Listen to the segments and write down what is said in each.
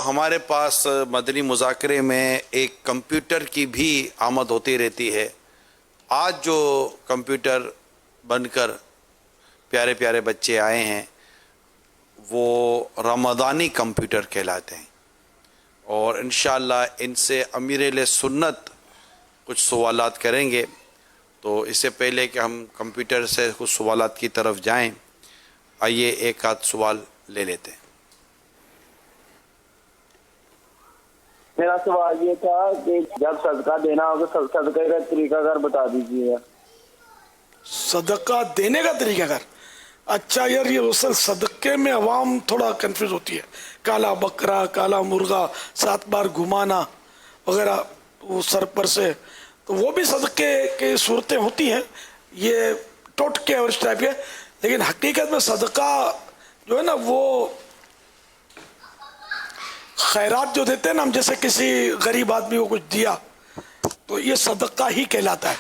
ہمارے پاس مدنی مذاکرے میں ایک کمپیوٹر کی بھی آمد ہوتی رہتی ہے. آج جو کمپیوٹر بن کر پیارے پیارے بچے آئے ہیں وہ رمضانی کمپیوٹر کہلاتے ہیں، اور انشاءاللہ ان سے امیر اہل سنت کچھ سوالات کریں گے. تو اس سے پہلے کہ ہم کمپیوٹر سے کچھ سوالات کی طرف جائیں، آئیے ایک آدھ سوال لے لیتے ہیں. میرا سوال یہ تھا کہ جب صدقہ دینا ہوگا صدقے کا طریقہ کار بتا دیجیے گا. صدقہ دینے کا طریقہ کار؟ اچھا یار، یہ اصل صدقے میں عوام تھوڑا کنفیوز ہوتی ہے. کالا بکرا، کالا مرغا، 7 بار گھمانا وغیرہ وہ سر پر سے، تو وہ بھی صدقے کی صورتیں ہوتی ہیں، یہ ٹوٹکے اور اس ٹائپ کے. لیکن حقیقت میں صدقہ جو ہے نا وہ خیرات جو دیتے ہیں نا ہم، جیسے کسی غریب آدمی کو کچھ دیا تو یہ صدقہ ہی کہلاتا ہے.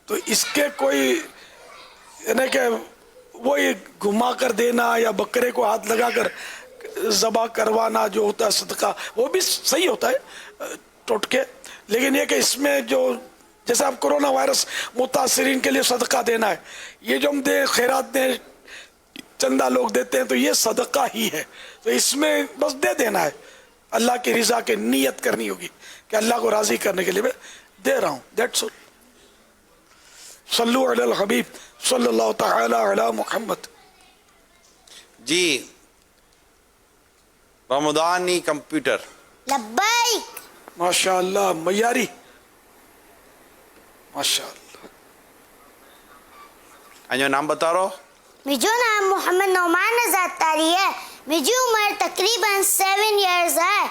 تو اس کے کوئی یعنی کہ وہی گھما کر دینا یا بکرے کو ہاتھ لگا کر ذبح کروانا جو ہوتا ہے صدقہ، وہ بھی صحیح ہوتا ہے ٹوٹکے. لیکن یہ کہ اس میں جو جیسے اب کرونا وائرس متاثرین کے لیے صدقہ دینا ہے، یہ جو ہم خیرات دیں چندہ لوگ دیتے ہیں تو یہ صدقہ ہی ہے. تو اس میں بس دے دینا ہے، اللہ کی رضا کے نیت کرنی ہوگی کہ اللہ کو راضی کرنے کے لیے میں دے رہا ہوں. That's all. صلو علی الحبیب صلی اللہ تعالی علی محمد. جی، رمضانی کمپیوٹر. لبیک. ماشاء اللہ معیاری، ماشاء اللہ. جو نام بتا رہا ہو؟ مجھے نام محمد نعمان نژاد تاری ہے. مجھے عمر تقریباً 7 ایئرز ہے.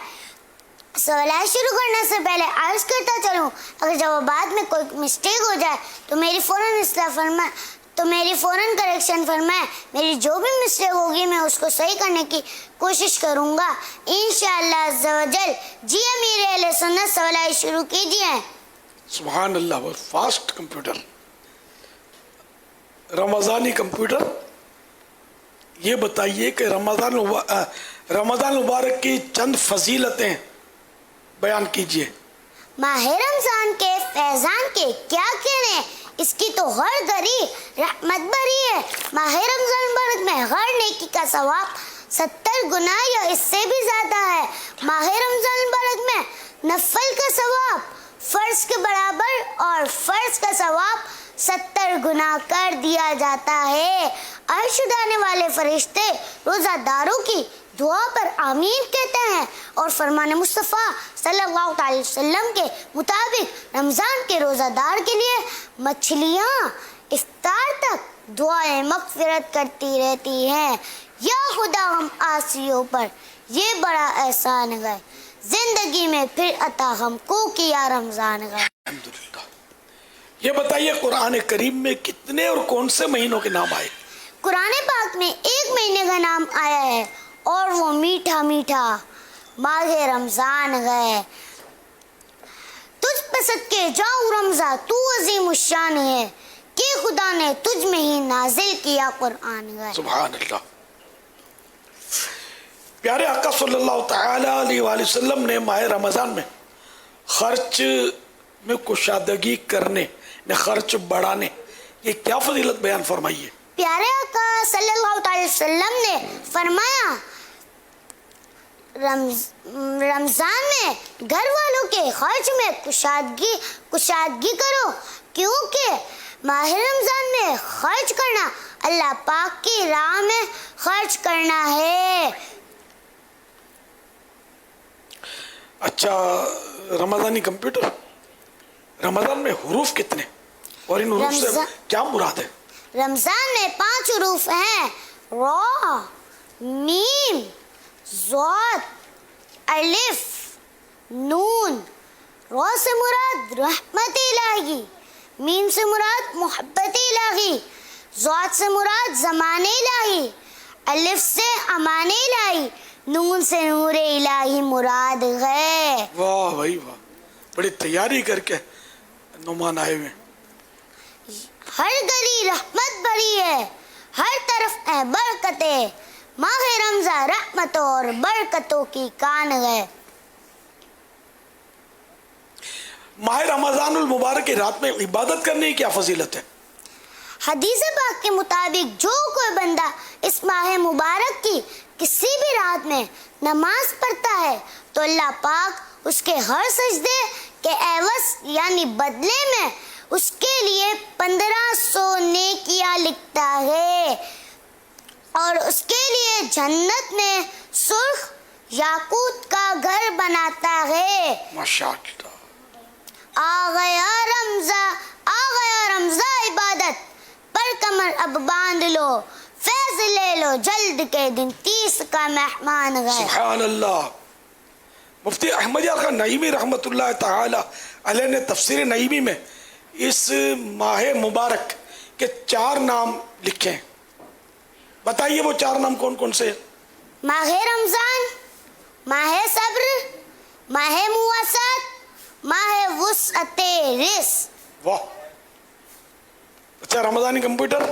سوالات شروع کرنے سے پہلے عرض کرتا چلوں، اگر جوابات میں کوئی مسٹیک ہو جائے تو میری فوراً اصلاح فرمائیں، تو میری فوراً کریکشن فرمائیں. میری جو بھی مسٹیک ہوگی میں اس کو صحیح کرنے کی کوشش کروں گا انشاءاللہ عز و جل. جی امیر اہل سنت، سوالات شروع کیجیے. سبحان اللہ، بہت فاسٹ کمپیوٹر، رمضانی کمپیوٹر. یہ بتائیے کہ رمضان مبارک کی چند فضیلتیں بیان کیجیے. ماہ رمضان کے فیضان کے کیا کہنے، اس کی تو ہر گھڑی رحمت بھری ہے. ماہ رمضان مبارک میں ہر نیکی کا ثواب 70 گنا یا اس سے بھی زیادہ ہے. ماہ رمضان مبارک میں نفل کا ثواب فرض کے برابر اور فرض کا ثواب 70 گنا کر دیا جاتا ہے. عرش اڑانے والے فرشتے روزہ داروں کی دعا پر آمین کہتے ہیں، اور فرمان مصطفیٰ صلی اللہ علیہ وسلم کے مطابق رمضان کے روزہ دار کے لیے مچھلیاں افطار تک دعائیں مغفرت کرتی رہتی ہیں. یا خدا ہم عاصیوں پر یہ بڑا احسان ہے، زندگی میں پھر عطا ہم کو کیا رمضان ہے. الحمدللہ. یہ بتائیے قرآن کریم میں کتنے اور کون سے مہینوں کے نام آئے؟ قرآن پاک میں ایک مہینے کا نام آیا ہے اور وہ میٹھا میٹھا ماہ رمضان ہے. تجھ پہ صدقے جاؤں رمضان تو عظیم الشان ہے، کہ خدا نے تجھ میں ہی نازل کیا قرآن ہے. سبحان اللہ. پیارے آقا صلی اللہ تعالی علیہ وآلہ وسلم نے ماہ رمضان میں خرچ میں کشادگی کرنے، خرچ بڑھانے، یہ کیا فضیلت بیان فرمائی ہے؟ پیارے آقا صلی اللہ علیہ وسلم نے فرمایا رمضان میں گھر والوں کے خرچ میں کشادگی کرو، کیونکہ ماہ رمضان میں خرچ کرنا اللہ پاک کی راہ میں خرچ کرنا ہے. اچھا، رمضانی کمپیوٹر، رمضان میں حروف کتنے اور ان حروف سے کیا مراد ہے؟ رمضان میں 5 حروف ہیں: را، میم، ضاد، الف، نون. را سے مراد رحمت الہی، میم سے مراد محبت الہی، ضاد سے مراد زمان الہی، الف سے امان الہی، نون سے نور الہی مراد ہے. واہ بھائی واہ، بڑی تیاری کر کے نعمان آئے ہوئے. ہر گلی رحمت بھری ہے، ہر طرف ہے برکتیں، ماہ رمضان رحمتوں اور برکتوں کی کان گئے. ماہ رمضان المبارک کی رات میں عبادت کرنے کی کیا فضیلت ہے؟ حدیث پاک کے مطابق جو کوئی بندہ اس ماہ مبارک کی کسی بھی رات میں نماز پڑھتا ہے تو اللہ پاک اس کے ہر سجدے کے عوض یعنی بدلے میں اس کے لیے 1500 نیکیاں لکھتا ہے اور اس کے لیے جنت میں سرخ یاقوت کا گھر بناتا ہے. ماشاءاللہ. آ گیا رمضان عبادت پر کمر اب باندھ لو فیض لے لو جلد کے دن 30 کا مہمان گئے. سبحان اللہ. مفتی احمد یار خان نعیمی رحمت اللہ تعالی علیہ نے تفسیر نعیمی میں اس ماہ مبارک کے 4 نام لکھے ہیں. بتائیے وہ 4 نام کون کون سے ہیں؟ ماہ رمضان، ماہ صبر، ماہ مواسات، ماہ وسعت رزق. واہ. اچھا، رمضانی کمپیوٹر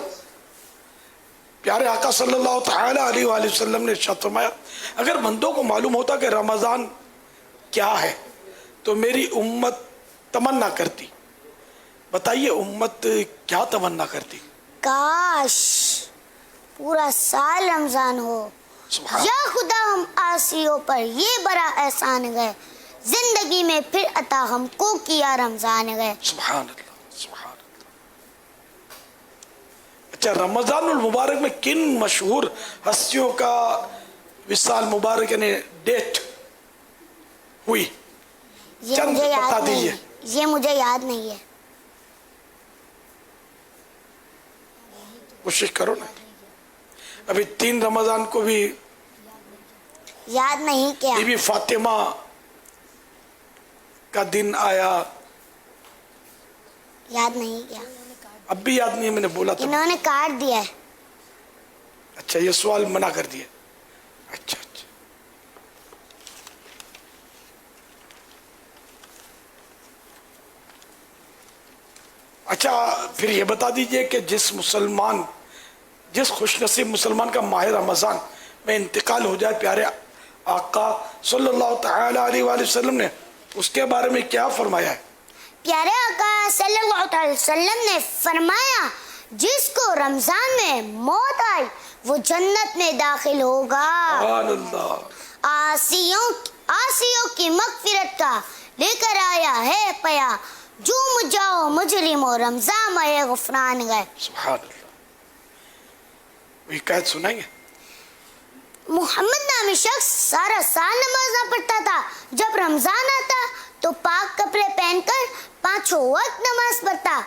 پیارے آقا صلی اللہ تعالی علیہ وآلہ وسلم نے ارشاد فرمایا اگر بندوں کو معلوم ہوتا کہ رمضان کیا ہے تو میری امت تمنا کرتی. بتائیے امت کیا تمنا کرتی؟ کاش پورا سال رمضان ہو. سبحان یا خدا ہم آسیوں پر یہ بڑا احسان گئے زندگی میں پھر عطا ہم کو کیا رمضان گئے. سبحان اللہ. سبحان اللہ. اچھا، رمضان المبارک میں کن مشہور ہستیوں کا وصال مبارک یعنی ڈیٹ ہوئی؟ یہ چند مجھے بتا یاد نہیں دیجئے. ہے. یہ مجھے یاد نہیں ہے. کوشش کرو نا. ابھی 3 رمضان کو بھی یاد نہیں کیا. بی بی فاطمہ کا دن آیا. یاد نہیں کیا. اب بھی یاد نہیں ہے، میں نے بولا تھا. انہوں نے کاٹ دیا ہے. اچھا، یہ سوال منع کر دیا. اچھا اچھا. اچھا، پھر یہ بتا دیجئے کہ جس خوش نصیب مسلمان کا ماہ رمضان میں انتقال ہو جائے پیارے آقا صلی اللہ تعالی علیہ وآلہ وسلم نے اس کے بارے میں کیا فرمایا ہے؟ پیارے آقا صلی اللہ علیہ وسلم نے فرمایا جس کو رمضان میں موت آئی وہ جنت میں داخل ہوگا. سبحان اللہ. آسیوں کی مغفرت کا لے کر آیا ہے پیا جوم جاؤ مجرمو رمضان میں غفران گئے. سبحان اللہ. وہی قید سنائیں گے. محمد نامی شخص سارا سال نماز نہ پڑھتا تھا. جب رمضان آتا تو پاک کپڑے پہن کر 5 وقت نماز پڑھتا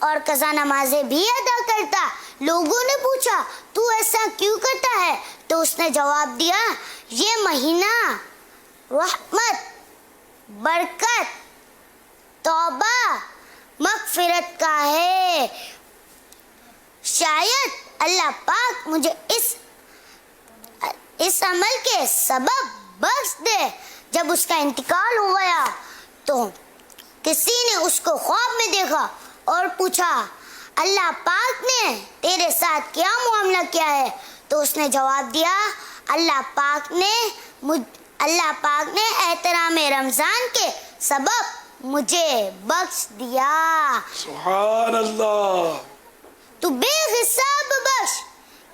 اور قضا نمازیں بھی ادا کرتا. لوگوں نے پوچھا تو ایسا کیوں کرتا ہے تو اس نے جواب دیا یہ مہینہ رحمت، برکت، توبہ، مغفرت کا ہے. شاید اللہ پاک مجھے اس عمل کے سبب بخش دے. جب اس کا انتقال ہو گیا تو کسی نے اس کو خواب میں دیکھا اور پوچھا اللہ پاک نے تیرے ساتھ کیا معاملہ کیا ہے تو اس نے جواب دیا اللہ پاک نے احترام رمضان کے سبب مجھے بخش دیا. سبحان اللہ. تو بے حساب بخش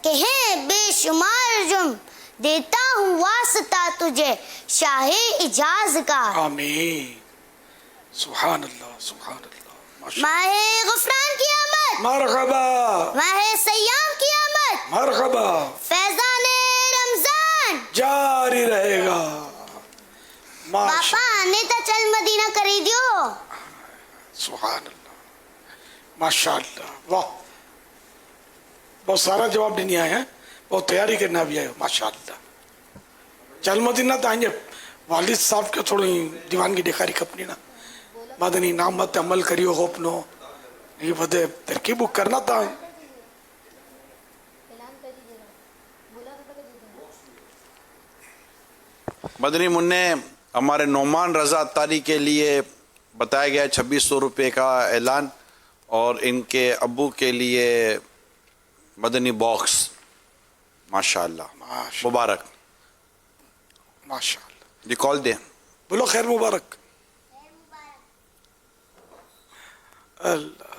کہ ہے بے شمار جرم دیتا ہوں واسطہ تجھے شاہ اجاز کا. آمین. سبحان اللہ. سبحان اللہ. ماہ غفران کی آمد، مرحبا. ماہ سیام کی آمد، مرحبا. فیضان رمضان جاری رہے گا. باپا آنے تا چل مدینہ خریدیو. سبحان اللہ. ماشاء اللہ. واہ، بہت سارا جواب دینے آئے ہیں، بہت تیاری کرنا بھی آئے. ماشاء اللہ. چل مدینہ تو آئیں گے. والد صاحب کے تھوڑی دیوان کی ڈیکاری کپنی نا مدنی نامت عمل کریو ہوپنو یہ بدے ترکیب کرنا تھا. مدنی منع ہمارے نعمان رضا اتاری کے لیے بتایا گیا 2600 روپے کا اعلان اور ان کے ابو کے لیے مدنی باکس ماشاء اللہ ماشاء مبارک. ماشاء اللہ. جی کال دیں. بولو خیر مبارک. اللہ